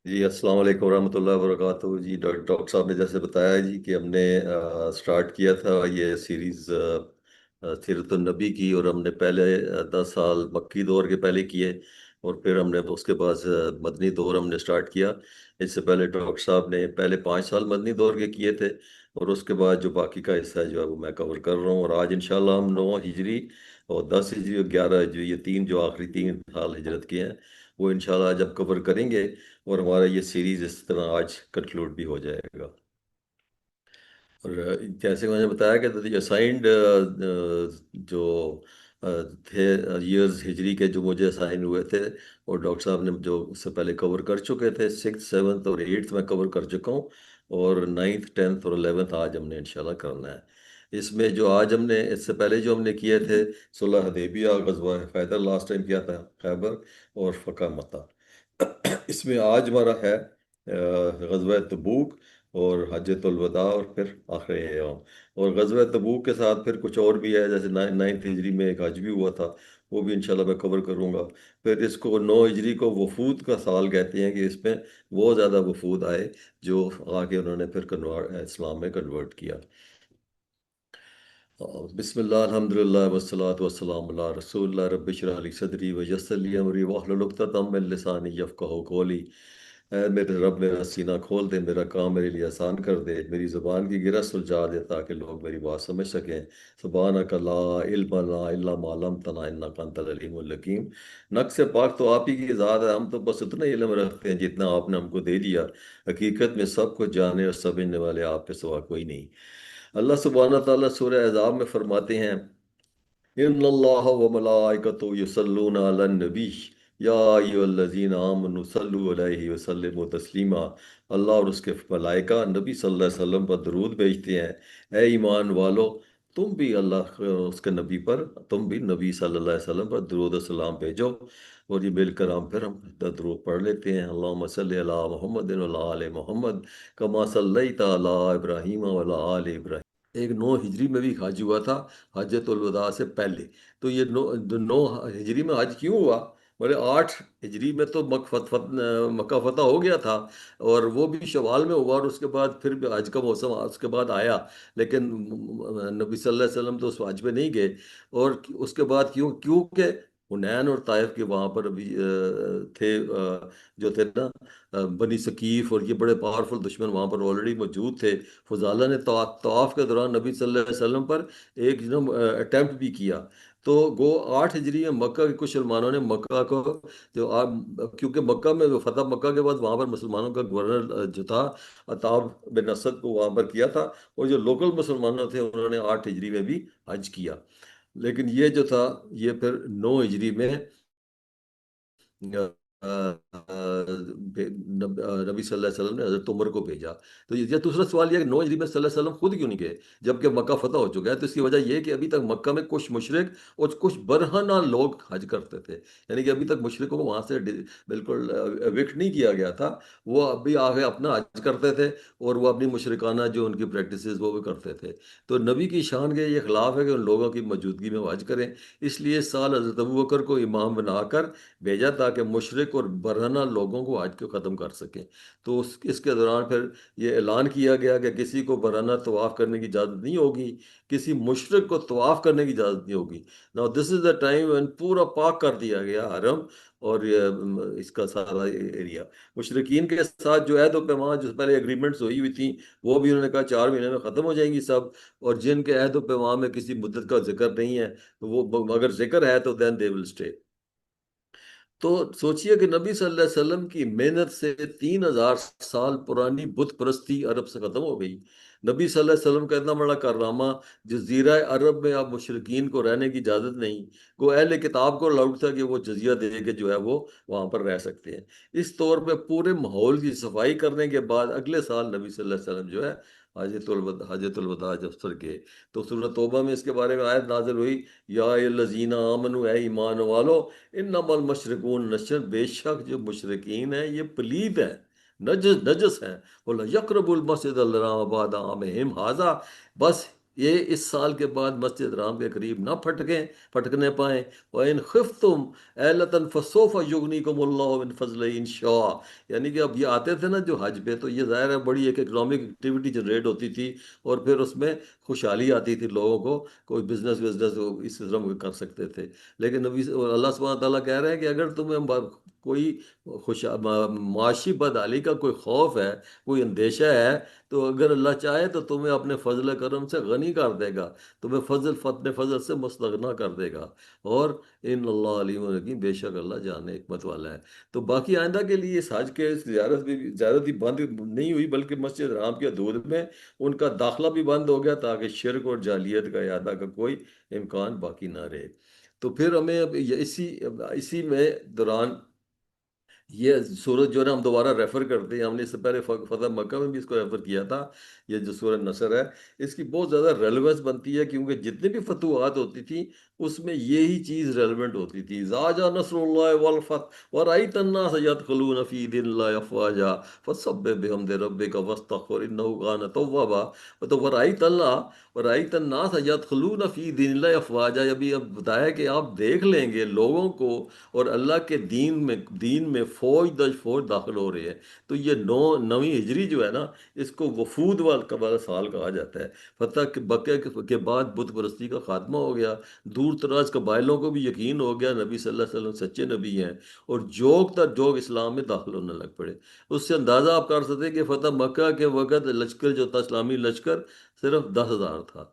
جی السلام علیکم ورحمۃ اللہ وبرکاتہ جی ڈاکٹر صاحب نے جیسے بتایا جی کہ ہم نے سٹارٹ کیا تھا یہ سیریز سیرت النبی کی، اور ہم نے پہلے 10 سال مکی دور کے پہلے کیے، اور پھر ہم نے اس کے بعد مدنی دور ہم نے سٹارٹ کیا۔ اس سے پہلے ڈاکٹر صاحب نے پہلے 5 سال مدنی دور کے کیے تھے، اور اس کے بعد جو باقی کا حصہ ہے جو ہے وہ میں کور کر رہا ہوں۔ اور آج انشاءاللہ ہم 9 ہجری اور 10 ہجری اور 11 ہجری، یہ تین جو آخری 3 سال ہجرت کے ہیں، وہ انشاءاللہ جب کور کریں گے، اور ہمارا یہ سیریز اس طرح آج کنکلوڈ بھی ہو جائے گا۔ اور جیسے میں نے بتایا کہ اسائنڈ جو تھے ایئرز ہجری کے جو مجھے اسائن ہوئے تھے، اور ڈاکٹر صاحب نے جو اس سے پہلے کور کر چکے تھے، 6th 7th اور 8th میں کور کر چکا ہوں، اور 9th 10th اور 11th آج ہم نے انشاءاللہ کرنا ہے۔ اس میں جو آج ہم نے اس سے پہلے جو ہم نے کیے تھے، صلح حدیبیہ، غزوہ خیبر لاسٹ ٹائم کیا تھا، خیبر اور فتح مکہ۔ اس میں آج ہمارا ہے غزوہ تبوک اور حجۃ الوداع، اور پھر آخر ایام۔ اور غزوہ تبوک کے ساتھ پھر کچھ اور بھی ہے، جیسے 9 ہجری میں ایک حج بھی ہوا تھا، وہ بھی انشاءاللہ میں کور کروں گا۔ پھر اس کو 9 ہجری کو وفود کا سال کہتے ہیں، کہ اس میں بہت زیادہ وفود آئے جو آگے انہوں نے پھر اسلام میں کنورٹ کیا۔ بسم اللہ الحمد للہ والصلاة والسلام علی رسول اللہ، رب اشرح لی صدری ویسر لی امری واحلل عقدۃ من لسانی یفقہوا قولی۔ اے میرے رب، میرا سینہ کھول دے، میرا کام میرے لیے آسان کر دے، میری زبان کی گرہ سلجھا دے تاکہ لوگ میری بات سمجھ سکیں۔ سبحانک لا علم لنا الا ما علمتنا انک انت العلیم الحکیم۔ نق سے پاک تو آپ ہی کی ذات ہے، ہم تو بس اتنا ہی علم رکھتے ہیں جتنا آپ نے ہم کو دے دیا۔ حقیقت میں سب کچھ جانے اور سمجھنے والے آپ کے سوا کوئی نہیں۔ اللہ سبحانہ تعالیٰ سورہ احزاب میں فرماتے ہیں، ان اللہ و ملائکتہ یصلون علی النبی یا ایھا الذین آمنوا صلوا علیہ وسلموا تسلیما۔ اللہ اور اس کے ملائکہ نبی صلی اللہ علیہ وسلم پر درود بھیجتے ہیں۔ اے ایمان والو، تم بھی اللہ اس کے نبی پر، تم بھی نبی صلی اللہ علیہ وسلم پر درود و سلام بھیجو۔ اور یہ مل کر ہم درود پڑھ لیتے ہیں، اللہم صلی علی محمد وعلی آل محمد کما صلیت علی ابراہیم وعلی آل ابراہیم۔ ایک 9 ہجری میں بھی حج ہوا تھا، حجۃ الوداع سے پہلے۔ تو یہ 9 ہجری میں حج کیوں ہوا؟ بولے 8 ہجری میں تو مکہ فتح ہو گیا تھا، اور وہ بھی شوال میں ہوا، اور اس کے بعد پھر بھی حج کا موسم اس کے بعد آیا، لیکن نبی صلی اللہ علیہ وسلم تو اس حج میں نہیں گئے۔ اور اس کے بعد کیونکہ حنین اور طائف کے وہاں پر ابھی تھے، جو تھے نا بنی ثقیف، اور یہ بڑے پاورفل دشمن وہاں پر آلریڈی موجود تھے۔ فضالہ نے طواف کے دوران نبی صلی اللہ علیہ وسلم پر ایک اٹیمپٹ بھی کیا۔ تو 8 ہجری میں مکہ کے کچھ مسلمانوں نے مکہ کو جو کیونکہ مکہ میں فتح مکہ کے بعد وہاں پر مسلمانوں کا گورنر جو تھا عطاب بن اسد کو وہاں پر کیا تھا، اور جو لوکل مسلمانوں تھے انہوں نے 8 ہجری میں بھی حج کیا۔ لیکن یہ جو تھا، یہ پھر 9 ہجری میں نبی صلی اللہ علیہ وسلم نے حضرت عمر کو بھیجا۔ تو یہ دوسرا سوال یہ ہے کہ 9 ہجری میں صلی اللہ علیہ وسلم خود کیوں نہیں گئے جبکہ مکہ فتح ہو چکا ہے؟ تو اس کی وجہ یہ ہے کہ ابھی تک مکہ میں کچھ مشرک اور کچھ برہنہ لوگ حج کرتے تھے، یعنی کہ ابھی تک مشرکوں کو وہاں سے بالکل ایوکٹ نہیں کیا گیا تھا، وہ ابھی آگے اپنا حج کرتے تھے، اور وہ اپنی مشرکانہ جو ان کی پریکٹسز وہ بھی کرتے تھے۔ تو نبی کی شان کے یہ خلاف ہے کہ ان لوگوں کی موجودگی میں وہ حج کریں، اس لیے اس سال حضرت ابوبکر کو امام بنا کر بھیجا تاکہ مشرق اور برہنہ لوگوں کو حج کو ختم کر سکیں۔ تو اس کے دوران پھر یہ اعلان کیا گیا کہ کسی کو برہنہ طواف کرنے کی اجازت نہیں ہوگی، کسی مشرق کو طواف کرنے کی اجازت نہیں ہوگی۔ Now this is the time when پورا پاک کر دیا گیا حرم، اور یہ اس کا سارا ایریا مشرقین کے ساتھ جو عہد و پیمان جو پہلے اگریمنٹس ہوئی ہوئی تھیں، وہ بھی انہوں نے کہا 4 مہینے میں ختم ہو جائیں گی سب، اور جن کے عہد و پیمان میں کسی مدت کا ذکر نہیں ہے، تو وہ اگر ذکر ہے تو دین دے ول اسٹے۔ تو سوچئے کہ نبی صلی اللہ علیہ وسلم کی محنت سے 3000 سال پرانی بت پرستی عرب سے ختم ہو گئی۔ نبی صلی اللہ علیہ وسلم کا اتنا بڑا کارنامہ، جزیرہ عرب میں اب مشرقین کو رہنے کی اجازت نہیں، کو اہل کتاب کو الاؤڈ تھا کہ وہ جزیہ دے کے جو ہے وہ وہاں پر رہ سکتے ہیں۔ اس طور پہ پورے ماحول کی صفائی کرنے کے بعد اگلے سال نبی صلی اللہ علیہ وسلم جو ہے حجۃ الوداع جب سر گئے، تو سورۃ توبہ میں اس کے بارے میں آیت نازل ہوئی، یا الذین آمنوا، اے ایمان والو، انما المشرکون نجس، بے شک جو مشرکین ہیں یہ پلید ہیں، نجس ہیں، بولا یقرب المسجد الحرام بعد عامہم ھذا، بس یہ اس سال کے بعد مسجد حرام کے قریب نہ پھٹکنے پائیں. وَإِنْ خِفْتُمْ عَيْلَةً فَسَوْفَ يُغْنِيكُمُ اللَّهُ مِنْ فَضْلِهِ إِنْ شَاءَ. یعنی کہ اب یہ آتے تھے نا جو حج پہ، تو یہ ظاہر ہے بڑی ایک اکنامک ایکٹیویٹی جنریٹ ہوتی تھی، اور پھر اس میں خوشحالی آتی تھی لوگوں کو، کوئی بزنس اس طرح کر سکتے تھے. لیکن نبی اور اللہ سبحانہ تعالیٰ کہہ رہے ہیں کہ اگر تمہیں کوئی معاشی بدحالی کا کوئی خوف ہے، کوئی اندیشہ ہے، تو اگر اللہ چاہے تو تمہیں اپنے فضل کرم سے غنی کر دے گا، تمہیں اپنے فضل سے مستغنا کر دے گا. اور ان اللہ علیم حکیم، بے شک اللہ جان حکمت والا ہے. تو باقی آئندہ کے لیے اس حج کے زیارت بھی بند نہیں ہوئی، بلکہ مسجد حرام کے حدود میں ان کا داخلہ بھی بند ہو گیا، تاکہ شرک اور جاہلیت کا اعادہ کا کوئی امکان باقی نہ رہے. تو پھر ہمیں اب اسی میں دوران یہ سورج جو ہے نا ہم دوبارہ ریفر کرتے ہیں، ہم نے اس سے پہلے فتح مکہ میں بھی اس کو ریفر کیا تھا. یہ جو سورہ نصر ہے، اس کی بہت زیادہ ریلیونس بنتی ہے، کیونکہ جتنی بھی فتوحات ہوتی تھیں اس میں یہی چیز ریلیونٹ ہوتی تھی. اذا جاء نصر اللہ والفتح ورأیت الناس يدخلون فی دین اللہ افواجا فسبح بحمد ربک واستغفر انہ کان توابا. تو ورأیت الناس يدخلون فی دین اللہ افواجا، ابھی اب بتایا کہ آپ دیکھ لیں گے لوگوں کو اور اللہ کے دین میں فوج در فوج داخل ہو رہے ہیں. تو یہ نویں ہجری جو ہے نا، اس کو وفود والا سال کہا جاتا ہے. فتح کے مکہ کے بعد بت پرستی کا خاتمہ ہو گیا، دور دراز قبائلوں کو بھی یقین ہو گیا نبی صلی اللہ علیہ وسلم سچے نبی ہیں، اور جوگ تر جوگ اسلام میں داخل ہونے لگ پڑے. اس سے اندازہ آپ کر سکتے ہیں کہ فتح مکہ کے وقت لشکر جو تھا، اسلامی لشکر صرف 10,000 تھا.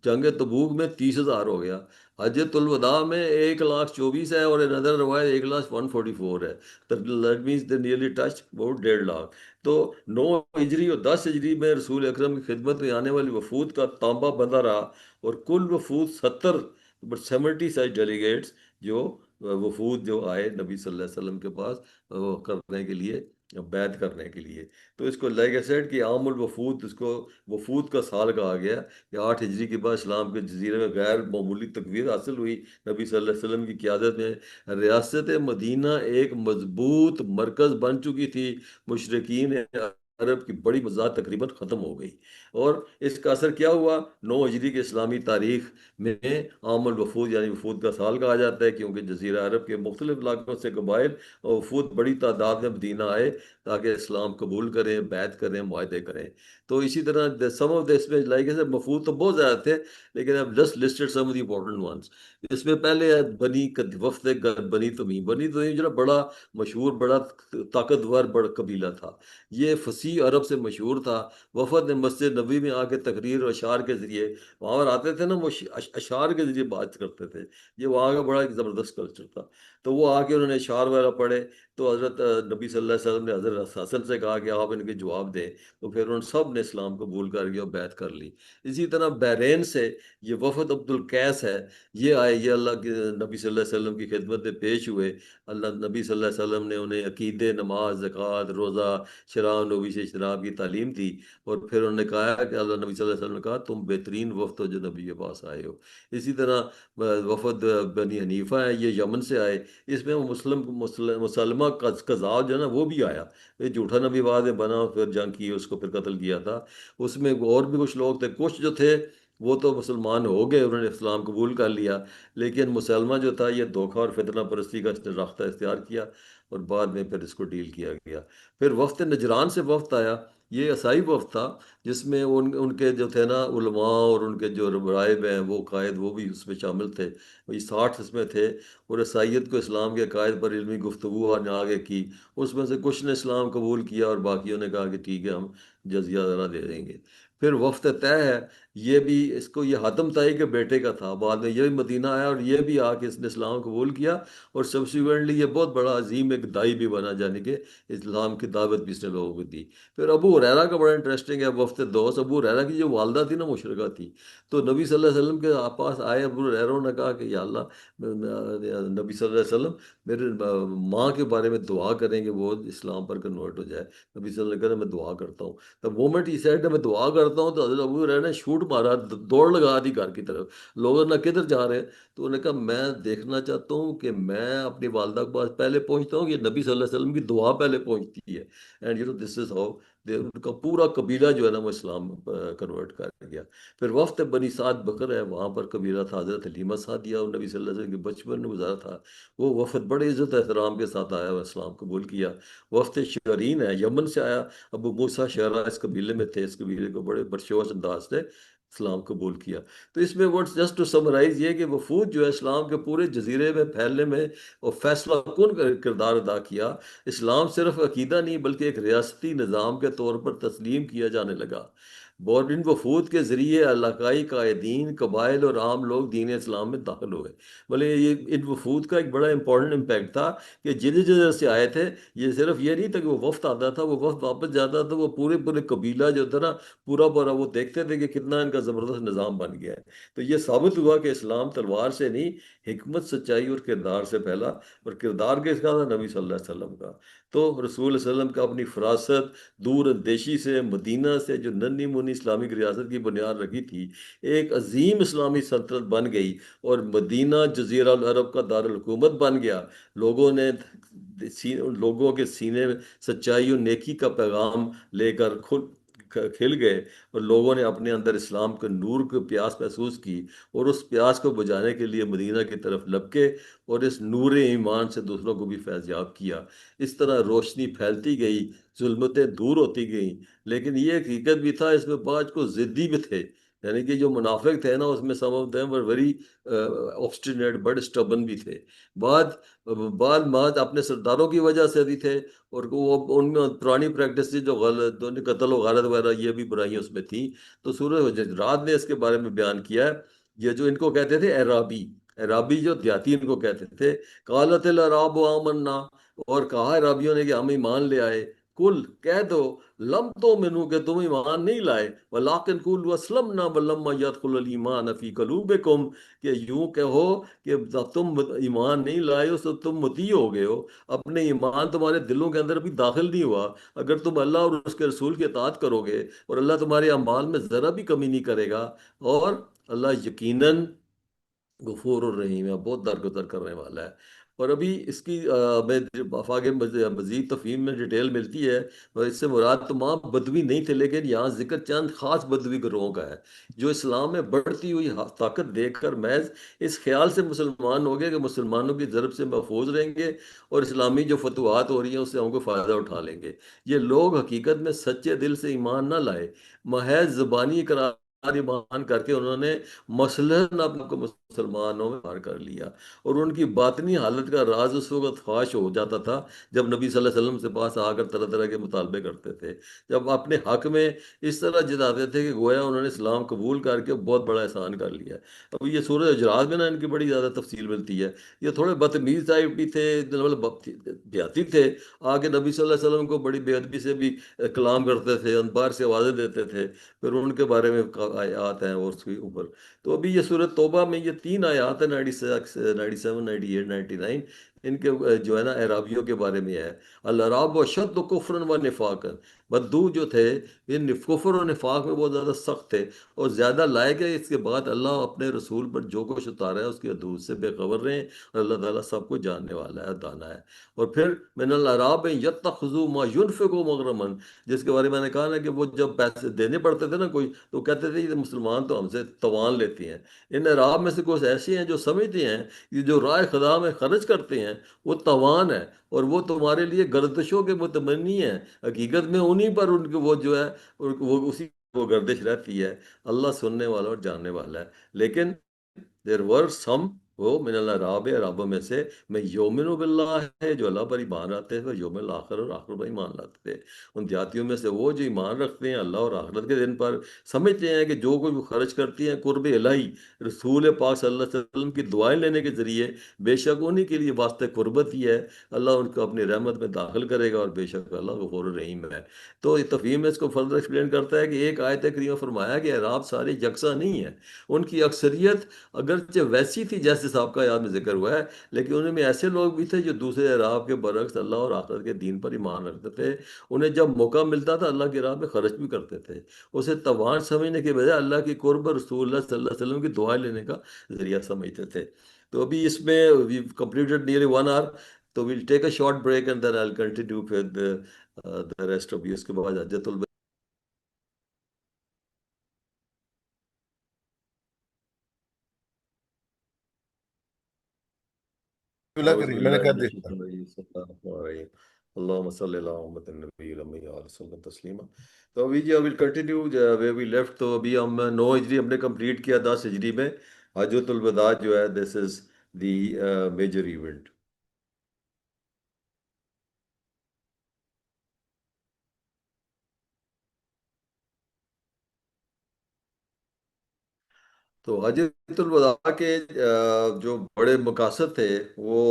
جنگ تبوک میں 30,000 ہو گیا. حجۃ الوداع میں 1,24,000 ہے، اور ندر روایت 1,144 ہے. That means they nearly touch about 1,50,000. تو 9 ہجری اور 10 ہجری میں رسول اکرم کی خدمت میں آنے والی وفود کا تانبا بندہ رہا، اور کل وفود 70 سائز ڈیلیگیٹس جو وفود جو آئے نبی صلی اللہ علیہ وسلم کے پاس وہ کرنے کے لیے، بیعت کرنے کے لیے. تو اس کو لائک اے سیڈ کہ عام الوفود، اس کو وفود کا سال کہا گیا، کہ 8 ہجری کے بعد اسلام کے جزیرے میں غیر معمولی تقویت حاصل ہوئی نبی صلی اللہ علیہ وسلم کی قیادت میں. ریاست مدینہ ایک مضبوط مرکز بن چکی تھی، مشرقین عرب کی بڑی مزاح تقریباً ختم ہو گئی. اور اس کا اثر کیا ہوا؟ 9 ہجری کے اسلامی تاریخ میں عام الوفود یعنی وفود کا سال کہا جاتا ہے، کیونکہ جزیرہ عرب کے مختلف علاقوں سے قبائل اور وفود بڑی تعداد میں مدینہ آئے تاکہ اسلام قبول کریں، بیعت کریں، معاہدے کریں. تو اسی طرح سم آف دس میں لائک مفہوم تو بہت زیادہ تھے، لیکن اب just listed some of the important ones. اس میں پہلے ہے وفد بنی تمیم جو نا بڑا مشہور، بڑا طاقتور بڑا قبیلہ تھا. یہ فصیح عرب سے مشہور تھا. وفد نے مسجد نبوی میں آ کے تقریر و اشعار کے ذریعے، وہاں پر آتے تھے نا وہ اشعار کے ذریعے بات کرتے تھے. یہ وہاں کا بڑا ایک زبردست کلچر تھا. تو وہ آ کے انہوں نے اشعار وغیرہ پڑھے. تو حضرت نبی صلی اللہ علیہ وسلم نے حضرت حسن سے کہا کہ آپ ان کے جواب دیں. تو پھر ان سب نے اسلام قبول کر لیا اور بیعت کر لی. اسی طرح بحرین سے یہ وفد عبد القیس ہے، یہ آئے، یہ اللہ کے نبی صلی اللہ علیہ وسلم کی خدمت میں پیش ہوئے. اللہ نبی صلی اللہ علیہ وسلم نے انہیں عقیدے، نماز، زکوٰۃ، روزہ، شراب نوبی سے شراب کی تعلیم دی. اور پھر انہوں نے کہا کہ اللہ نبی صلی اللہ علیہ وسلم نے کہا تم بہترین وفد ہو جو نبی کے پاس آئے ہو. اسی طرح وفد بنی حنیفہ ہے، یہ یمن سے آئے. اس میں وہ مسلمہ قذاب جو ہے نا وہ بھی آیا. یہ جھوٹا نبی بعد میں بنا، پھر جنگ کی، اس کو پھر قتل کیا تھا. اس میں اور بھی کچھ لوگ تھے، کچھ جو تھے وہ تو مسلمان ہو گئے، انہوں نے اسلام قبول کر لیا. لیکن مسلمہ جو تھا یہ دھوکہ اور فتنہ پرستی کا راستہ اختیار کیا، اور بعد میں پھر اس کو ڈیل کیا گیا. پھر وفد نجران سے وفد آیا. یہ عیسائی وفد تھا، جس میں ان کے جو تھے نا علماء اور ان کے جو رائب ہیں وہ قائد، وہ بھی اس میں شامل تھے. وہی 60 اس میں تھے. اور عیسائیت کو اسلام کے قائد پر علمی گفتگو نے آگے کی. اس میں سے کچھ نے اسلام قبول کیا، اور باقیوں نے کہا کہ ٹھیک ہے ہم جزیہ ذرا دے دیں گے. پھر وفد طے ہے، یہ بھی اس کو یہ حاتم طائی کے بیٹے کا تھا. بعد میں یہ بھی مدینہ آیا، اور یہ بھی آ کے اس نے اسلام قبول کیا، اور سبسیکوینٹلی یہ بہت بڑا عظیم ایک دائی بھی بنا، یعنی کہ اسلام کی دعوت بھی اس نے لوگوں کو دی. پھر ابو ہریرہ کا بڑا انٹرسٹنگ ہے وفد دوست. ابو ہریرہ کی جو والدہ تھی نا مشرکہ تھی. تو نبی صلی اللہ علیہ وسلم کے پاس آئے ابو ہریرہ نے کہا کہ یا اللہ، نبی صلی اللہ علیہ وسلم میرے ماں کے بارے میں دعا کریں کہ وہ اسلام پر کنورٹ ہو جائے. نبی صلی اللہ علیہ وسلم میں دعا کرتا ہوں. تو مومنٹ ہی سیڈ میں دعا کرتا ہوں تو حضرت ابو ہریرہ نے شوٹ مارا، دوڑ لگا دی گھر کی طرف. لوگوں نے کدھر جا رہے ہیں؟ تو انہوں نے کہا میں دیکھنا چاہتا ہوں کہ میں اپنی والدہ کے پاس پہلے پہنچتا ہوں، یہ نبی صلی اللہ علیہ وسلم کی دعا پہلے پہنچتی ہے. And this is how in کا پورا قبیلہ جو ہے نا وہ اسلام کنورٹ کر گیا۔ پھر وفد بنی سعد بکر ہے، وہاں پر قبیلہ تھا حضرت حلیمہ سعدیہ، اور نبی صلی اللہ علیہ وسلم کے بچپن میں گزارا تھا، وہ وفد بڑے عزت احترام کے ساتھ آیا، وہ اسلام قبول کیا۔ وفد شرین ہے، یمن سے آیا، ابو موسیٰ شعرا اس قبیلے میں تھے، اس قبیلے کو بڑے برشوش انداز سے اسلام قبول کیا۔ تو اس میں ورڈ جسٹ ٹو سمرائز یہ کہ وفود جو ہے اسلام کے پورے جزیرے میں پھیلنے میں اور فیصلہ کن کردار ادا کیا۔ اسلام صرف عقیدہ نہیں بلکہ ایک ریاستی نظام کے طور پر تسلیم کیا جانے لگا۔ اور ان وفود کے ذریعے علاقائی قائدین، قبائل اور عام لوگ دین اسلام میں داخل ہوئے۔ بولے یہ ان وفود کا ایک بڑا امپورٹنٹ امپیکٹ تھا کہ جدھر جدھر سے آئے تھے، یہ صرف یہ نہیں تھا کہ وہ وفد آتا تھا، وہ وفد واپس جاتا تھا، وہ پورے پورے قبیلہ جو تھا نا پورا پورا وہ دیکھتے تھے کہ کتنا ان کا زبردست نظام بن گیا ہے۔ تو یہ ثابت ہوا کہ اسلام تلوار سے نہیں، حکمت، سچائی اور کردار سے پھیلا، اور کردار کس کا تھا؟ نبی صلی اللہ علیہ وسلم کا۔ تو رسول صلی اللہ علیہ وسلم کا اپنی فراست، دور اندیشی سے، مدینہ سے جو ننھی منھی اسلامک ریاست کی بنیاد رکھی تھی، ایک عظیم اسلامی سلطنت بن گئی، اور مدینہ جزیرہ العرب کا دارالحکومت بن گیا۔ لوگوں نے لوگوں کے سینے میں سچائی اور نیکی کا پیغام لے کر کھل گئے، اور لوگوں نے اپنے اندر اسلام کے نور کو پیاس محسوس کی، اور اس پیاس کو بجھانے کے لیے مدینہ کی طرف لپکے، اور اس نور ایمان سے دوسروں کو بھی فیض یاب کیا۔ اس طرح روشنی پھیلتی گئی، ظلمتیں دور ہوتی گئیں۔ لیکن یہ حقیقت بھی تھا، اس میں بعض کو ضدی بھی تھے، یعنی کہ جو منافق تھے نا، اس میں some of them were very obstinate، بڑے اسٹبن بھی تھے۔ بعض بعض اپنے سرداروں کی وجہ سے بھی تھے، اور وہ ان میں پرانی پریکٹس تھی جو غلط قتل و غارت وغیرہ، یہ بھی برائیاں اس میں تھیں۔ تو سورہ حجرات نے اس کے بارے میں بیان کیا ہے۔ یہ جو ان کو کہتے تھے اعرابی، اعرابی جو دیہاتی ان کو کہتے تھے، قالت الاعراب آمنا، اور کہا عرابیوں نے کہ ہم ایمان لے آئے۔ کل کہہ دو، لم تو منو کہ تم ایمان نہیں لائے، ولیکن قولوا اسلمنا ولما يدخل الايمان في قلوبكم، کہ یوں کہو کہ تم ایمان نہیں لائے ہو تو تم مطیع ہو گئے ہو، اپنے ایمان تمہارے دلوں کے اندر ابھی داخل نہیں ہوا۔ اگر تم اللہ اور اس کے رسول کی اطاعت کرو گے، اور اللہ تمہارے اعمال میں ذرا بھی کمی نہیں کرے گا، اور اللہ یقیناً غفور الرحیم ہے، بہت درگزر کرنے والا ہے۔ اور ابھی اس کی میں آگے مزید تفہیم میں ڈیٹیل ملتی ہے، اور اس سے مراد تمام بدوی نہیں تھے، لیکن یہاں ذکر چند خاص بدوی گروہوں کا ہے، جو اسلام میں بڑھتی ہوئی طاقت دیکھ کر محض اس خیال سے مسلمان ہو گئے کہ مسلمانوں کی ضرب سے محفوظ رہیں گے، اور اسلامی جو فتوحات ہو رہی ہیں اس سے ہم کو فائدہ اٹھا لیں گے۔ یہ لوگ حقیقت میں سچے دل سے ایمان نہ لائے، محض زبانی اقرار ایمان کر کے انہوں نے مثلاً اپنے کو مسلمانوں میں پار کر لیا، اور ان کی باطنی حالت کا راز اس وقت فاش ہو جاتا تھا جب نبی صلی اللہ علیہ وسلم سے پاس آ کر طرح طرح کے مطالبے کرتے تھے، جب اپنے حق میں اس طرح جتاتے تھے کہ گویا انہوں نے اسلام قبول کر کے بہت بڑا احسان کر لیا ہے۔ اب یہ سورہ حجرات میں نا ان کی بڑی زیادہ تفصیل ملتی ہے۔ یہ تھوڑے بدتمیز ٹائپ بھی تھے، مطلب دیہاتی تھے، آگے نبی صلی اللہ علیہ وسلم کو بڑی بے ادبی سے بھی کلام کرتے تھے، انبار سے آوازیں دیتے تھے، پھر ان کے بارے میں آیات ہیں اور اس کے اوپر۔ تو ابھی یہ سورۃ توبہ میں یہ تین آیات ہیں، 96، 97، 98، 99، ان کے جو ہے نا اعرابیوں کے بارے میں ہے۔ الاعراب اشد کفرا و نفاقا، بدو جو تھے یہ کفر و نفاق میں بہت زیادہ سخت تھے، اور زیادہ لائق ہے اس کے بعد اللہ اپنے رسول پر جو کچھ اتارا ہے اس کی حدود سے بے خبر رہیں، اور اللہ تعالیٰ سب کو جاننے والا ہے، دانا ہے۔ اور پھر من الاعراب یتخذوا ما ينفقوا مغرما، جس کے بارے میں نے کہا نا کہ وہ جب پیسے دینے پڑتے تھے نا کوئی، تو کہتے تھے یہ مسلمان تو ہم سے توان لیتے ہیں۔ ان اعراب میں سے کچھ ایسے ہیں جو سمجھتے ہیں کہ جو رائے خدا میں خرچ کرتے ہیں وہ توان ہے، اور وہ تمہارے لیے گردشوں کے متمنی ہیں، حقیقت میں انہی پر ان کے وہ جو ہے وہ اسی وہ گردش رہتی ہے۔ اللہ سننے والا اور جاننے والا ہے۔ لیکن دیر ور سم، وہ من العراب، عربوں میں سے، میں یومن باللہ ہے جو اللہ پر ایمان رکھتے تھے، یوم الآخر، اور آخر پر ایمان رکھتے تھے۔ ان دیہاتیوں میں سے وہ جو ایمان رکھتے ہیں اللہ اور آخرت کے دن پر، سمجھتے ہیں کہ جو کوئی وہ خرچ کرتی ہیں قرب الہی، رسول پاک صلی اللہ علیہ وسلم کی دعائیں لینے کے ذریعے، بے شک انہی کے لیے واسطے قربت ہی ہے، اللہ ان کو اپنی رحمت میں داخل کرے گا، اور بے شک اللہ غفور الرحیم ہے۔ تو یہ تفہیم میں اس کو فردر ایکسپلین کرتا ہے کہ ایک آیت کریمہ فرمایا کہ اعراب سارے یکساں نہیں ہیں، ان کی اکثریت اگرچہ ویسی تھی جیسے سابقہ آیات میں ذکر ہوا ہے، لیکن ان میں ایسے لوگ بھی تھے جو دوسرے اعراب کے برعکس اللہ اور آخرت کے دین پر ایمان رکھتے تھے، انہیں جب موقع ملتا تھا اللہ کی راہ میں خرچ بھی کرتے تھے، اسے توان سمجھنے کے بجائے اللہ کی قرب، رسول اللہ صلی اللہ علیہ وسلم کی دعائیں لینے کا ذریعہ سمجھتے تھے۔ تو ابھی اس میں وی کمپلیٹڈ نیئرلی 1 hour، تو we'll take a short break and then I will continue with the rest of اس کے بعد حجۃ اللہ اعوذ کری میں نے باللہ کہا من دیکھتا الشیطان الرجیم، بسم اللہ الرحمن الرحیم، اللہم صلی اللہ محمد النبی الامی علیہ وسلم تسلیما۔ تو ابھی جی I will continue where we left. تو ابھی ہم 9 ہجری ہم نے کمپلیٹ کیا، 10 ہجری میں حجۃ الوداع جو ہے دس از دی میجر ایونٹ۔ تو حجۃ الوداع کے جو بڑے مقاصد تھے وہ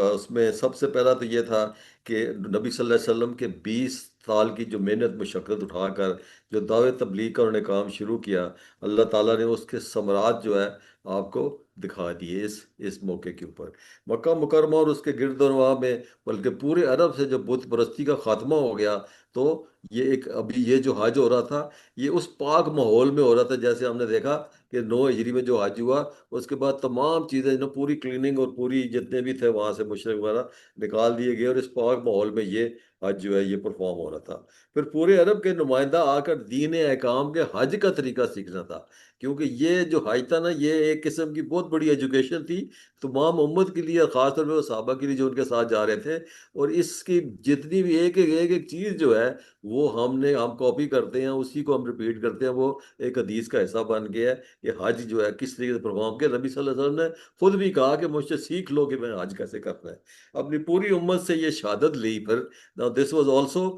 اس میں سب سے پہلا تو یہ تھا کہ نبی صلی اللہ علیہ وسلم کے 20 سال کی جو محنت مشقت اٹھا کر جو دعوت تبلیغ کا انہوں نے کام شروع کیا، اللہ تعالیٰ نے اس کے ثمرات جو ہے آپ کو دکھا دیے اس موقع کے اوپر۔ مکہ مکرمہ اور اس کے گرد و نواح میں، بلکہ پورے عرب سے جب بت پرستی کا خاتمہ ہو گیا، تو یہ ایک ابھی یہ جو حج ہو رہا تھا یہ اس پاک ماحول میں ہو رہا تھا، جیسے ہم نے دیکھا کہ 9 ہجری میں جو حج ہوا اس کے بعد تمام چیزیں پوری کلیننگ اور پوری جتنے بھی تھے وہاں سے مشرق وغیرہ نکال دیے گئے، اور اس پاک ماحول میں یہ حج جو ہے یہ پرفارم ہو رہا تھا۔ پھر پورے عرب کے نمائندہ آ کر دین احکام کے حج کا طریقہ سیکھنا تھا، کیونکہ یہ جو حج تھا نا یہ ایک قسم کی بہت بڑی ایجوکیشن تھی تمام امت کے لیے، اور خاص طور پہ وہ صحابہ کے لیے جو ان کے ساتھ جا رہے تھے۔ اور اس کی جتنی بھی ایک چیز جو ہے وہ ہم کاپی کرتے ہیں، اسی کو ہم ریپیٹ کرتے ہیں، وہ ایک حدیث کا حصہ بن گیا ہے کہ حج جو ہے کس طریقے سے پرفارم کیا۔ نبی صلی اللہ علیہ وسلم نے خود بھی کہا کہ مجھ سے سیکھ لو کہ میں حج کیسے کرنا ہے، اپنی پوری امت سے یہ شہادت لی۔ پھر دس واز آلسو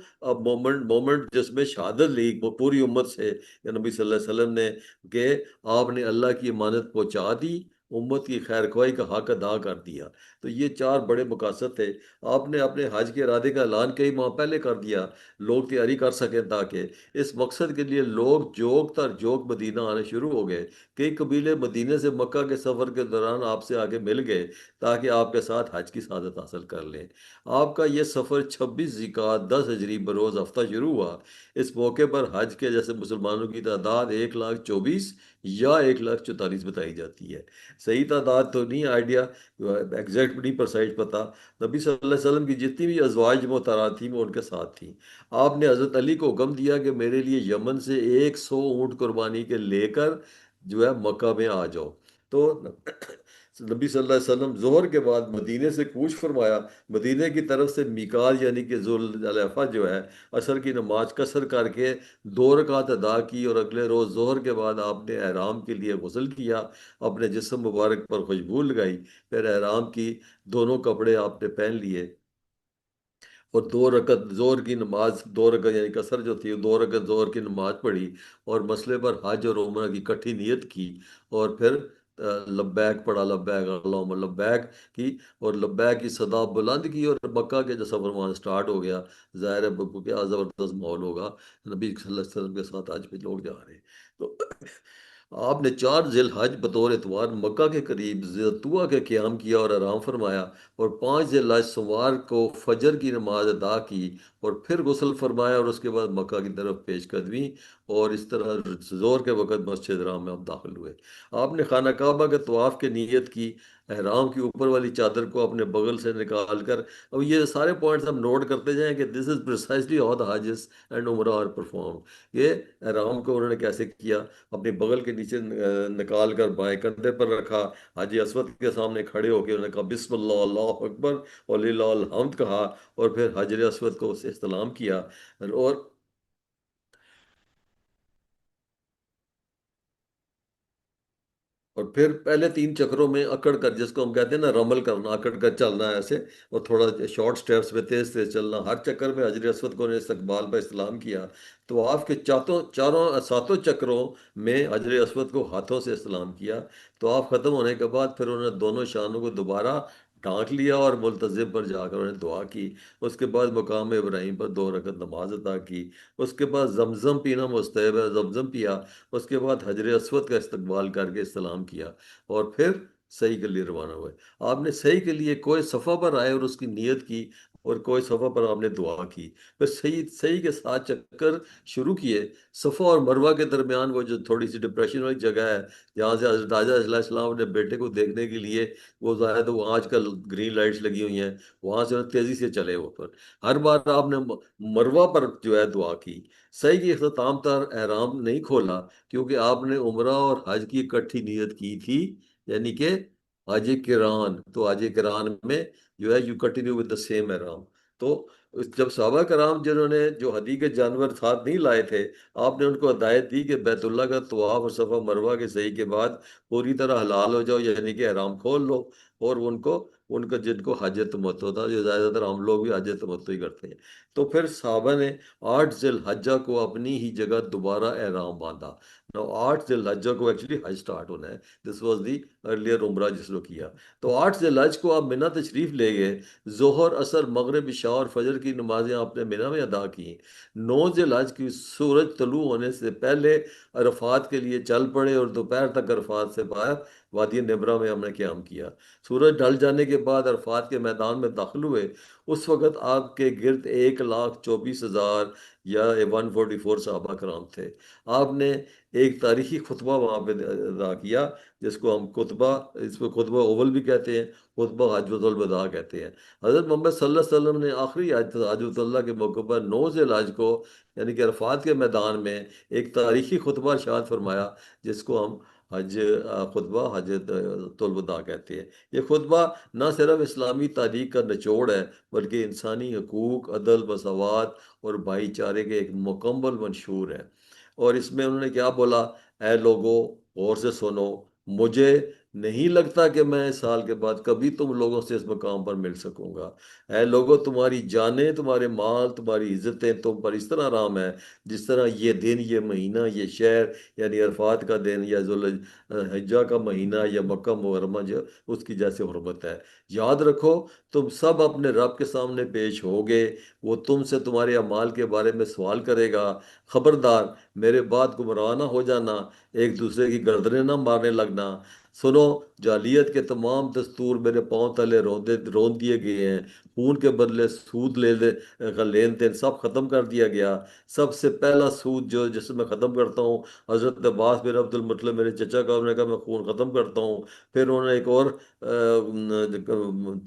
مومنٹ جس میں شہادت لی وہ پوری امت سے کہ نبی صلی اللہ علیہ وسلم نے کہ آپ نے اللہ کی امانت پہنچا دی، امت کی خیر خواہی کا حق ادا کر دیا۔ تو یہ 4 بڑے مقاصد تھے۔ آپ نے اپنے حج کے ارادے کا اعلان کئی ماہ پہلے کر دیا، لوگ تیاری کر سکیں، تاکہ اس مقصد کے لیے لوگ جوک تر جوک مدینہ آنے شروع ہو گئے۔ کئی قبیلے مدینہ سے مکہ کے سفر کے دوران آپ سے آگے مل گئے تاکہ آپ کے ساتھ حج کی سعادت حاصل کر لیں۔ آپ کا یہ سفر 26 ذی القعدہ 10 ہجری بروز ہفتہ شروع ہوا۔ اس موقع پر حج کے جیسے مسلمانوں کی تعداد 1,24,000 یا 1,44,000 بتائی جاتی ہے۔ صحیح تعداد تو نہیں، آئیڈیا ایگزیکٹ نہیں، پرسائز پتہ۔ نبی صلی اللہ علیہ وسلم کی جتنی بھی ازواج محترمات تھیں وہ ان کے ساتھ تھیں۔ آپ نے حضرت علی کو حکم دیا کہ میرے لیے یمن سے 100 اونٹ قربانی کے لے کر جو ہے مکہ میں آ جاؤ۔ تو نبی صلی اللہ علیہ وسلم ظہر کے بعد مدینے سے کوچ فرمایا، مدینے کی طرف سے میقات یعنی کہ ذوالحلیفہ جو ہے عصر کی نماز قصر کر کے 2 رکعت ادا کی، اور اگلے روز ظہر کے بعد آپ نے احرام کے لیے غسل کیا، اپنے جسم مبارک پر خوشبو لگائی، پھر احرام کی دونوں کپڑے آپ نے پہن لیے، اور 2 رکعت زور کی نماز، 2 رکعت یعنی قصر جو تھی 2 رکعت زور کی نماز پڑھی، اور مسئلے پر حج اور عمرہ کی کٹھی نیت کی، اور پھر لبیک پڑھا، لبیک اللہم لبیک کی، اور لبیک کی صدا بلند کی، اور مکہ کے جو سفر وہاں سٹارٹ ہو گیا۔ ظاہر ہے کیا زبردست ماحول ہوگا، نبی صلی اللہ علیہ وسلم کے ساتھ آج بھی لوگ جا رہے ہیں۔ تو آپ نے 4 ذی الحج بطور اتوار مکہ کے قریب طوا کے قیام کیا اور آرام فرمایا، اور 5 ذی الحج سوموار کو فجر کی نماز ادا کی، اور پھر غسل فرمایا، اور اس کے بعد مکہ کی طرف پیش قدمی، اور اس طرح زور کے وقت مسجد حرام میں آپ داخل ہوئے۔ آپ نے خانہ کعبہ کے طواف کی نیت کی، احرام کی اوپر والی چادر کو اپنے بغل سے نکال کر، اب یہ سارے پوائنٹس ہم نوٹ کرتے جائیں کہ دس از پریسائزلی ہاؤ دا حاجز اینڈ عمرہ آر پرفارم۔ یہ احرام کو انہوں نے کیسے کیا، اپنی بغل کے نیچے نکال کر بائیں کندھے پر رکھا، حاجی اسود کے سامنے کھڑے ہو کے انہوں نے کہا بسم اللہ اللہ اکبر اور للہ الحمد کہا، اور پھر حجر اسود کو اسے استلام کیا، اور پھر پہلے 3 چکروں میں اکڑ کر، جس کو ہم کہتے ہیں نا رمل کرنا، اکڑ کر چلنا ہے ایسے، اور تھوڑا شارٹ سٹیپس میں تیز تیز چلنا، ہر چکر میں حجر اسود کو نے استقبال پر استلام کیا۔ تو آپ کے چاروں 7 چکروں میں حجر اسود کو ہاتھوں سے استلام کیا۔ تو آپ ختم ہونے کے بعد پھر انہوں نے دونوں شانوں کو دوبارہ ڈھانک لیا، اور ملتزم پر جا کر انہوں نے دعا کی۔ اس کے بعد مقام ابراہیم پر 2 رکعت نماز ادا کی۔ اس کے بعد زمزم پینا مستحب ہے، زمزم پیا۔ اس کے بعد حجر اسود کا استقبال کر کے استلام کیا، اور پھر صحیح کے لیے روانہ ہوئے. آپ نے صحیح کے لیے کوئی صفحہ پر آئے اور اس کی نیت کی، اور کوئی صفحہ پر آپ نے دعا کی، پھر صحیح صحیح کے ساتھ چکر شروع کیے. صفا اور مروہ کے درمیان وہ جو تھوڑی سی ڈپریشن والی جگہ ہے جہاں سے حضرت حاجہ علیہ السلام اپنے بیٹے کو دیکھنے کے لیے، وہ ظاہر ہے تو وہاں آج کل گرین لائٹس لگی ہوئی ہیں، وہاں سے تیزی سے چلے اوپر. ہر بار آپ نے مروہ پر جو ہے دعا کی. صحیح کی اختتام تر احرام نہیں کھولا، کیونکہ آپ نے عمرہ اور حج کی اکٹھی نیت کی تھی، یعنی کہ حج کران. تو حج کران میں جو ہے you continue with the same احرام. تو جب صحابہ کرام جنہوں نے جو ہدی کے جانور ساتھ نہیں لائے تھے، آپ نے ان کو ہدایت دی کہ بیت اللہ کا طواف اور صفا مروہ کے صحیح کے بعد پوری طرح حلال ہو جاؤ، یعنی کہ احرام کھول لو. اور ان کا جن کو حج تمتع تھا، جو زیادہ تر ہم لوگ بھی حج تمتع ہی کرتے ہیں، تو پھر صحابہ نے 8 ذی الحجہ کو اپنی ہی جگہ دوبارہ احرام باندھا. نو 8 ذی الحجہ کو ایکچولی حج سٹارٹ ہونا ہے. دس واز دی ارلیئر عمرہ جس نے کیا. تو 8 ذی الحج کو آپ منی تشریف لے گئے. ظہر، عصر، مغرب، عشاء اور فجر کی نمازیں آپ نے منی میں ادا کی. 9 ذی الحج کی سورج طلوع ہونے سے پہلے عرفات کے لیے چل پڑے، اور دوپہر تک عرفات سے باہر وادی نبرہ میں ہم نے قیام کیا. سورج ڈھل جانے کے بعد عرفات کے میدان میں داخل ہوئے. اس وقت آپ کے گرد 1,24,000 یا 144 صحابہ کرام تھے. آپ نے ایک تاریخی خطبہ وہاں پہ ادا کیا، جس کو ہم خطبہ، اس کو خطبہ اول بھی کہتے ہیں، خطبہ حجۃ الوداع کہتے ہیں. حضرت محمد صلی اللہ علیہ وسلم نے آخری حجۃ اللہ کے موقع پر 9 ذی الحج کو، یعنی کہ عرفات کے میدان میں ایک تاریخی خطبہ ارشاد فرمایا، جس کو ہم خطبہ حجۃ الوداع کہتے ہیں. یہ خطبہ نہ صرف اسلامی تاریخ کا نچوڑ ہے، بلکہ انسانی حقوق، عدل، مساوات اور بھائی چارے کے ایک مکمل منشور ہے. اور اس میں انہوں نے کیا بولا؟ اے لوگو، غور سے سنو، مجھے نہیں لگتا کہ میں اس سال کے بعد کبھی تم لوگوں سے اس مقام پر مل سکوں گا. اے لوگو، تمہاری جانیں، تمہارے مال، تمہاری عزتیں تم پر اس طرح حرام ہے جس طرح یہ دن، یہ مہینہ، یہ شہر، یعنی عرفات کا دن، یا ذوالحجہ کا مہینہ، یا مکہ مکرمہ جو اس کی جیسے حرمت ہے. یاد رکھو، تم سب اپنے رب کے سامنے پیش ہوگے، وہ تم سے تمہارے اعمال کے بارے میں سوال کرے گا. خبردار، میرے بعد گمراہ نہ ہو جانا، ایک دوسرے کی گردنیں نہ مارنے لگنا. سنو، جاہلیت کے تمام دستور میرے پاؤں تلے رون دیے گئے ہیں. خون کے بدلے سود کا لین دین سب ختم کر دیا گیا. سب سے پہلا سود جس میں ختم کرتا ہوں، حضرت عباس بن عبد المطلب میرے چچا کا، انہوں نے کہا میں خون ختم کرتا ہوں. پھر انہوں نے ایک اور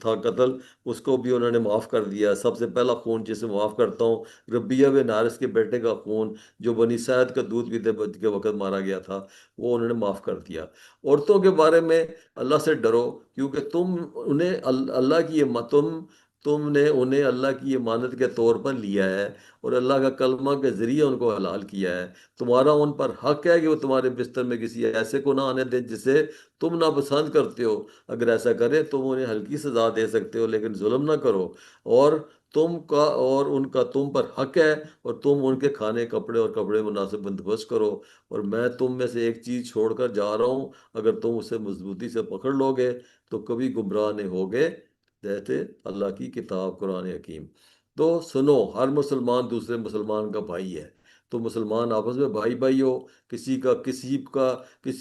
تھا قتل، اس کو بھی انہوں نے معاف کر دیا. سب سے پہلا خون جسے معاف کرتا ہوں، ربیہ بن حارث کے بیٹے کا خون، جو بنی سعد کا دودھ پیتے کے وقت مارا گیا تھا، وہ انہوں نے معاف کر دیا. عورتوں کے بارے میں اللہ سے ڈرو، کیونکہ تم انہیں اللہ کی تم نے انہیں اللہ کی امانت کے طور پر لیا ہے، اور اللہ کا کلمہ کے ذریعے ان کو حلال کیا ہے. تمہارا ان پر حق ہے کہ وہ تمہارے بستر میں کسی ایسے کو نہ آنے دیں جسے تم ناپسند کرتے ہو. اگر ایسا کرے تم انہیں ہلکی سزا دے سکتے ہو، لیکن ظلم نہ کرو. اور اور ان کا تم پر حق ہے، اور تم ان کے کھانے، کپڑے مناسب بندوبست کرو. اور میں تم میں سے ایک چیز چھوڑ کر جا رہا ہوں، اگر تم اسے مضبوطی سے پکڑ لو گے تو کبھی گمراہ نہیں ہوگے. جیسے اللہ کی کتاب قرآن حکیم. تو سنو، ہر مسلمان دوسرے مسلمان کا بھائی ہے. تو مسلمان آپس میں بھائی بھائی ہو. کسی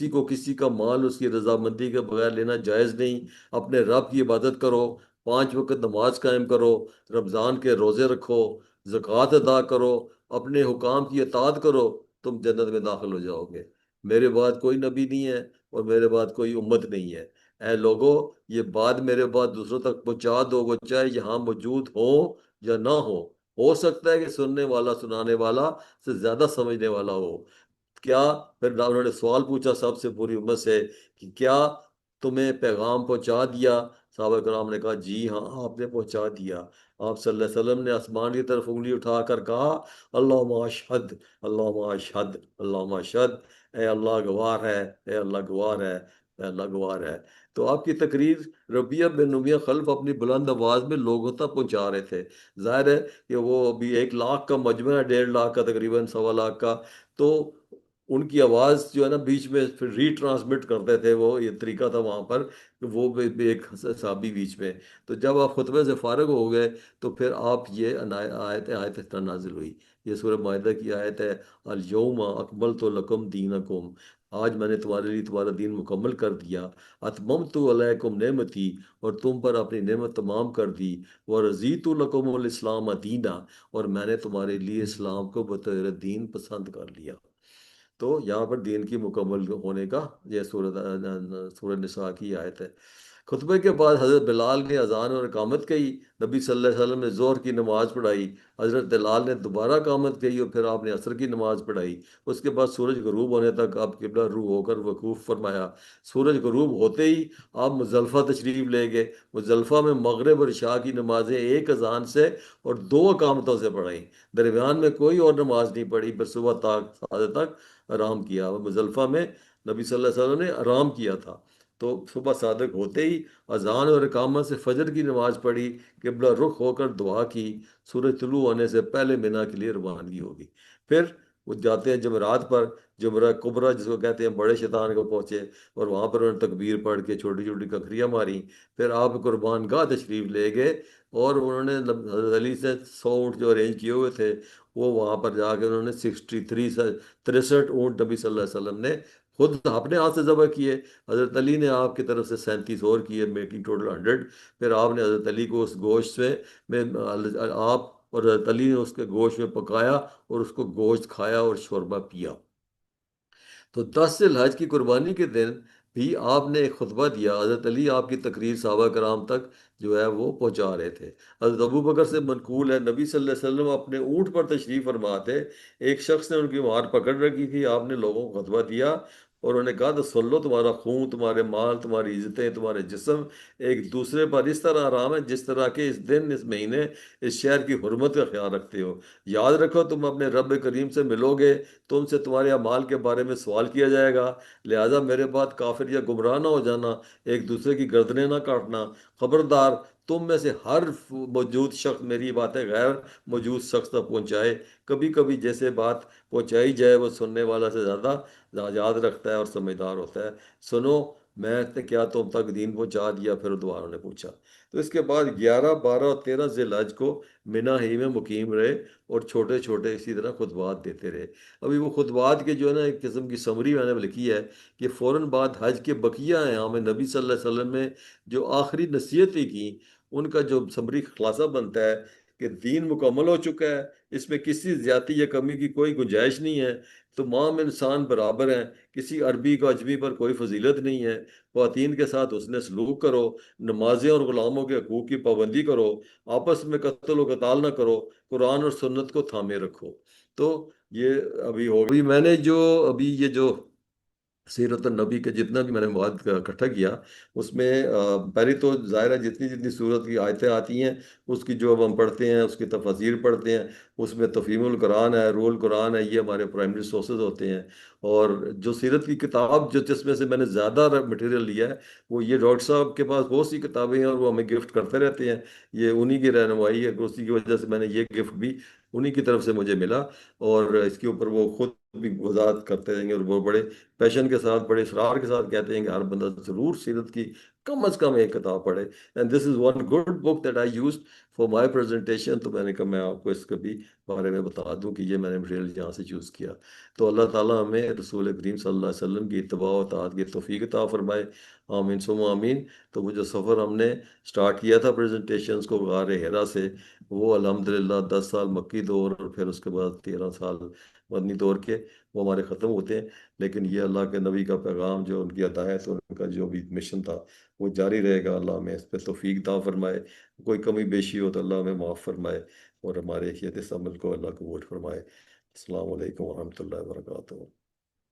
کو کسی کا مال اس کی رضامندی کے بغیر لینا جائز نہیں. اپنے رب کی عبادت کرو، 5 وقت نماز قائم کرو، رمضان کے روزے رکھو، زکوٰۃ ادا کرو، اپنے حکام کی اطاعت کرو، تم جنت میں داخل ہو جاؤ گے. میرے بعد کوئی نبی نہیں ہے، اور میرے بعد کوئی امت نہیں ہے. اے لوگو، یہ بات میرے بعد دوسروں تک پہنچا دو، وہ چاہے یہاں موجود ہو یا نہ ہو سکتا ہے کہ سننے والا سنانے والا سے زیادہ سمجھنے والا ہو. کیا پھر انہوں نے سوال پوچھا سب سے، پوری امت سے، کہ کیا تمہیں پیغام پہنچا دیا؟ صحابہ کرام نے کہا جی ہاں، آپ نے پہنچا دیا. آپ صلی اللہ علیہ وسلم نے آسمان کی طرف انگلی اٹھا کر کہا، اللہم اشہد، اللہم اشہد، اللہم اشہد. اے اللہ گواہ ہے، اے اللہ گواہ ہے، اے اللہ گواہ ہے. تو آپ کی تقریر ربیہ بن امیہ خلف اپنی بلند آواز میں لوگوں تک پہنچا رہے تھے. ظاہر ہے کہ وہ ابھی 1 لاکھ کا مجمع ہے، 1.5 لاکھ کا، تقریباً 1.25 لاکھ کا. تو ان کی آواز جو ہے نا بیچ میں پھر ری ٹرانسمٹ کرتے تھے، وہ یہ طریقہ تھا وہاں پر کہ وہ بھی ایک صحابی بیچ میں. تو جب آپ خطبے سے فارغ ہو گئے تو پھر آپ یہ آیت اس طرح نازل ہوئی. یہ سورہ مائدہ کی آیت ہے، الیوم اکملت لکم دینکم. آج میں نے تمہارے لیے تمہارا دین مکمل کر دیا، اتممت علیکم نعمتی، اور تم پر اپنی نعمت تمام کر دی، ورضیت لکم الاسلام دینا، اور میں نے تمہارے لیے اسلام کو بطور دین پسند کر لیا۔ تو یہاں پر دین کی مکمل ہونے کا یہ سورہ نساء کی آیت ہے۔ خطبے کے بعد حضرت بلال نے اذان اور اقامت کہی، نبی صلی اللہ علیہ وسلم نے ظہر کی نماز پڑھائی، حضرت بلال نے دوبارہ اقامت کہی اور پھر آپ نے عصر کی نماز پڑھائی۔ اس کے بعد سورج غروب ہونے تک آپ قبلہ رو ہو کر وقوف فرمایا۔ سورج غروب ہوتے ہی آپ مزدلفہ تشریف لے گئے۔ مزدلفہ میں مغرب اور عشاء کی نمازیں ایک اذان سے اور دو اقامتوں سے پڑھائیں، درمیان میں کوئی اور نماز نہیں پڑھی، پھر صبح تک ساڑھے تک آرام کیا۔ مزدلفہ میں نبی صلی اللہ علیہ وسلم نے آرام کیا تھا۔ تو صبح صادق ہوتے ہی اذان اور اقامت سے فجر کی نماز پڑھی، قبلہ رخ ہو کر دعا کی، سورج طلوع ہونے سے پہلے مینا کے لیے روانگی ہوگی۔ پھر وہ جاتے ہیں جمرات پر، جمرہ کبریٰ جس کو کہتے ہیں، بڑے شیطان کو پہنچے اور وہاں پر انہوں نے تکبیر پڑھ کے چھوٹی چھوٹی ککریاں ماری۔ پھر آپ قربان گاہ تشریف لے گئے اور انہوں نے حضرت علی سے 100 اونٹ جو ارینج کیے ہوئے تھے وہ وہاں پر جا کے انہوں نے 63 سے 63 اونٹ نبی صلی اللہ علیہ وسلم نے خود اپنے ہاتھ سے ذبح کیے۔ حضرت علی نے آپ کی طرف سے 37 اور کیے، میکنگ ٹوٹل 100۔ پھر آپ نے حضرت علی کو اس گوشت میں آپ اور حضرت علی نے اس کے گوشت میں پکایا اور اس کو گوشت کھایا اور شوربہ پیا۔ تو 10 ذی الحج کی قربانی کے دن بھی آپ نے ایک خطبہ دیا۔ حضرت علی آپ کی تقریر صحابہ کرام تک جو ہے وہ پہنچا رہے تھے۔ حضرت ابو بکر سے منقول ہے، نبی صلی اللہ علیہ وسلم اپنے اونٹ پر تشریف فرما تھے، ایک شخص نے ان کی مار پکڑ رکھی تھی، آپ نے لوگوں کو خطبہ دیا اور انہوں نے کہا تو سن لو، تمہارا خون، تمہارے مال، تمہاری عزتیں، تمہارے جسم ایک دوسرے پر اس طرح حرام ہے جس طرح کہ اس دن، اس مہینے، اس شہر کی حرمت کا خیال رکھتے ہو۔ یاد رکھو تم اپنے رب کریم سے ملو گے، تم سے تمہارے اعمال کے بارے میں سوال کیا جائے گا، لہٰذا میرے بعد کافر یا گمراہ نہ ہو جانا، ایک دوسرے کی گردنیں نہ کاٹنا۔ خبردار، تم میں سے ہر موجود شخص میری باتیں غیر موجود شخص تک پہنچائے، کبھی کبھی جیسے بات پہنچائی جائے وہ سننے والا سے زیادہ یاد رکھتا ہے اور سمجھدار ہوتا ہے۔ سنو، میں نے کیا تم تک دین پہنچا دیا؟ پھر دوبارہ نے پوچھا۔ تو اس کے بعد 11، 12 اور 13 ذی الحج کو منا ہی میں مقیم رہے اور چھوٹے چھوٹے اسی طرح خطبات دیتے رہے۔ ابھی وہ خطبات کے جو ہے نا ایک قسم کی سمری میں نے لکھی ہے کہ فوراً بعد حج کے بقیہ ایام نبی صلی اللہ علیہ وسلم نے جو آخری نصیحتیں کی، ان کا جو سمری خلاصہ بنتا ہے کہ دین مکمل ہو چکا ہے، اس میں کسی زیادتی یا کمی کی کوئی گنجائش نہیں ہے، تمام انسان برابر ہیں، کسی عربی کا اجمی پر کوئی فضیلت نہیں ہے، خواتین کے ساتھ حسن سلوک کرو، نمازیں اور غلاموں کے حقوق کی پابندی کرو، آپس میں قتل و قتال نہ کرو، قرآن اور سنت کو تھامے رکھو۔ تو یہ ابھی ہو گئی، میں نے جو ابھی یہ جو سیرت النبی کے جتنا بھی میں نے مواد اکٹھا کیا، اس میں پہلی تو ظاہر ہے جتنی جتنی صورت کی آیتیں آتی ہیں اس کی جو اب ہم پڑھتے ہیں، اس کی تفاسیر پڑھتے ہیں، اس میں تفہیم القرآن ہے، رول قرآن ہے، یہ ہمارے پرائمری سورسز ہوتے ہیں۔ اور جو سیرت کی کتاب جس میں سے میں نے زیادہ مٹیریل لیا ہے وہ یہ ڈاکٹر صاحب کے پاس بہت سی کتابیں ہیں اور وہ ہمیں گفٹ کرتے رہتے ہیں، یہ انہی کی رہنمائی ہے، اسی کی وجہ سے میں نے یہ گفٹ بھی انہی کی طرف سے مجھے ملا، اور اس کے اوپر وہ خود بھی وضاحت کرتے رہیں گے اور وہ بڑے پیشن کے ساتھ، بڑے اصرار کے ساتھ کہتے ہیں کہ ہر بندہ ضرور سیرت کی کم از کم ایک کتاب پڑھے، and this is one good book that I used for my presentation. تو میں نے کہا میں آپ کو اس کے بھی بارے میں بتا دوں کہ یہ میں نے مٹیریل یہاں سے چوز کیا۔ تو اللہ تعالیٰ ہمیں رسول کریم صلی اللہ علیہ وسلم کی اتباع و اطاعت کی توفیق عطا فرمائے، آمین ثم آمین۔ تو وہ جو سفر ہم نے سٹارٹ کیا تھا پریزنٹیشنز کو غار ہیرا سے، وہ الحمدللہ 10 سال مکی دور اور پھر اس کے بعد 13 سال مدنی دور کے وہ ہمارے ختم ہوتے ہیں، لیکن یہ اللہ کے نبی کا پیغام، جو ان کی ہدایت اور ان کا جو بھی مشن تھا وہ جاری رہے گا۔ اللہ ہمیں اس پہ توفیق عطا فرمائے، کوئی کمی بیشی ہو تو اللہ ہمیں معاف فرمائے اور ہمارے اس عمل کو اللہ قبول فرمائے۔ السلام علیکم ورحمۃ اللہ وبرکاتہ۔